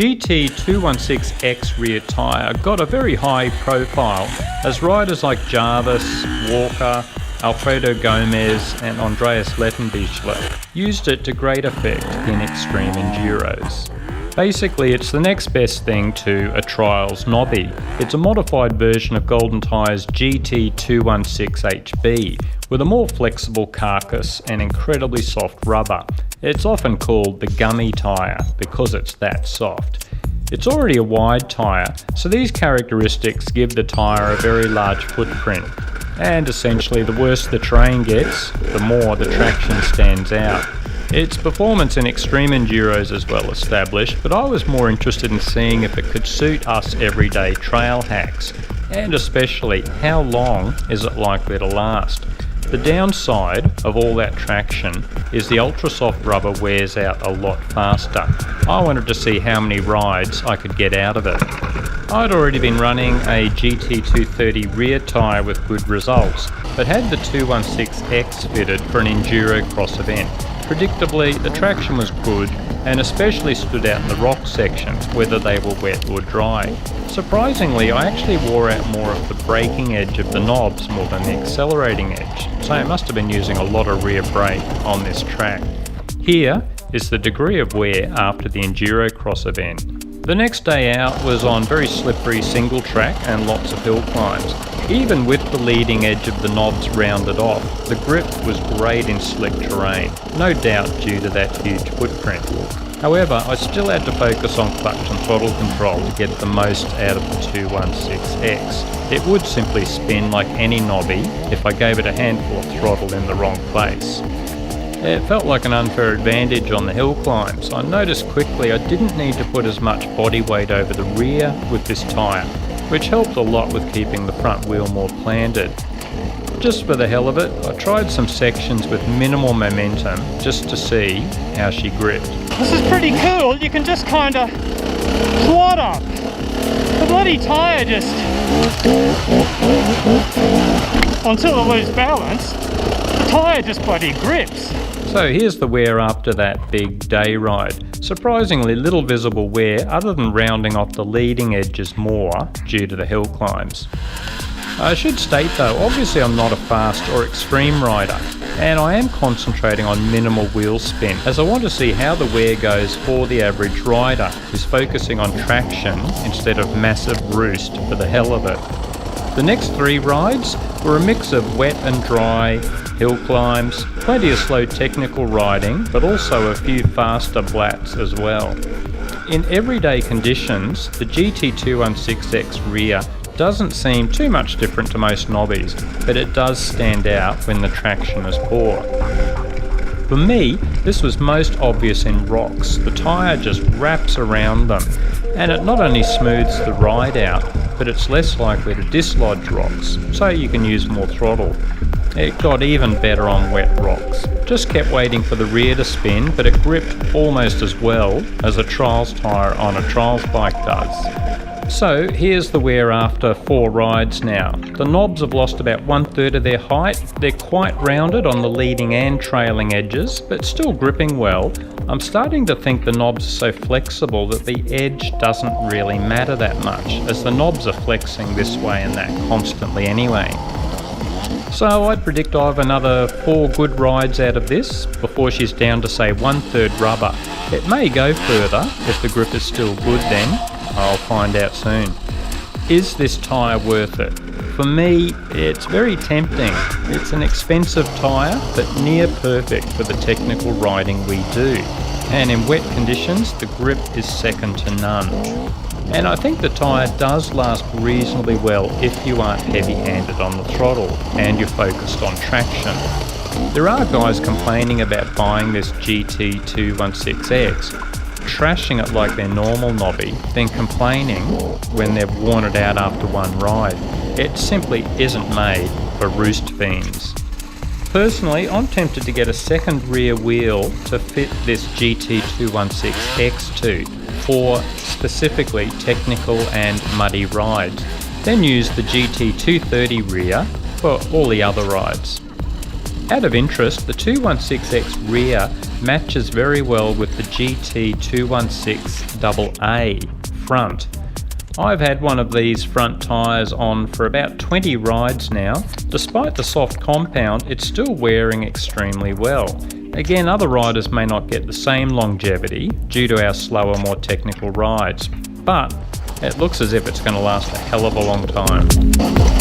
GT216X rear tyre got a very high profile as riders like Jarvis, Walker, Alfredo Gomez and Andreas Lettenbichler used it to great effect in extreme enduros. Basically, it's the next best thing to a Trials knobby. It's a modified version of GOLDENTYRE's GT216HB with a more flexible carcass and incredibly soft rubber. It's often called the gummy tyre because it's that soft. It's already a wide tyre, so these characteristics give the tyre a very large footprint. And essentially, the worse the terrain gets, the more the traction stands out. Its performance in extreme enduros is well established, but I was more interested in seeing if it could suit us everyday trail hacks, and especially how long is it likely to last. The downside of all that traction is the ultra soft rubber wears out a lot faster. I wanted to see how many rides I could get out of it. I'd already been running a GT230 rear tyre with good results, but had the 216X fitted for an enduro cross event. Predictably, the traction was good and especially stood out in the rock sections, whether they were wet or dry. Surprisingly, I actually wore out more of the braking edge of the knobs more than the accelerating edge, so I must have been using a lot of rear brake on this track. Here is the degree of wear after the enduro cross event. The next day out was on very slippery single track and lots of hill climbs. Even with the leading edge of the knobs rounded off, the grip was great in slick terrain, no doubt due to that huge footprint. However, I still had to focus on clutch and throttle control to get the most out of the 216X. It would simply spin like any knobby if I gave it a handful of throttle in the wrong place. It felt like an unfair advantage on the hill climbs. I noticed quickly I didn't need to put as much body weight over the rear with this tyre, which helped a lot with keeping the front wheel more planted. Just for the hell of it, I tried some sections with minimal momentum just to see how she gripped. This is pretty cool. You can just kind of plod up. The bloody tyre just... until it loses balance, the tyre just bloody grips. So here's the wear after that big day ride. Surprisingly little visible wear other than rounding off the leading edges more due to the hill climbs. I should state though, obviously I'm not a fast or extreme rider, and I am concentrating on minimal wheel spin as I want to see how the wear goes for the average rider who's focusing on traction instead of massive roost for the hell of it. The next 3 rides were a mix of wet and dry, hill climbs, plenty of slow technical riding, but also a few faster blats as well. In everyday conditions, the GT216X rear doesn't seem too much different to most knobbies, but it does stand out when the traction is poor. For me, this was most obvious in rocks. The tyre just wraps around them, and it not only smooths the ride out, but it's less likely to dislodge rocks, so you can use more throttle. It got even better on wet rocks. Just kept waiting for the rear to spin, but it gripped almost as well as a trials tyre on a trials bike does. So here's the wear after 4 rides now. The knobs have lost about 1/3 of their height. They're quite rounded on the leading and trailing edges, but still gripping well. I'm starting to think the knobs are so flexible that the edge doesn't really matter that much, as the knobs are flexing this way and that constantly anyway. So I'd predict I have another 4 good rides out of this before she's down to say 1/3 rubber. It may go further if the grip is still good then. I'll find out soon. Is this tyre worth it? For me, it's very tempting. It's an expensive tyre, but near perfect for the technical riding we do. And in wet conditions, the grip is second to none. And I think the tyre does last reasonably well if you aren't heavy-handed on the throttle and you're focused on traction. There are guys complaining about buying this GT216X, trashing it like their normal knobby, then complaining when they've worn it out after one ride. It simply isn't made for roost fiends. Personally, I'm tempted to get a second rear wheel to fit this GT216X to, for specifically technical and muddy rides, then use the GT230 rear for all the other rides. Out of interest, the 216X rear matches very well with the GT216AA front. I've had one of these front tyres on for about 20 rides now. Despite the soft compound, it's still wearing extremely well. Again, other riders may not get the same longevity due to our slower, more technical rides, but it looks as if it's going to last a hell of a long time.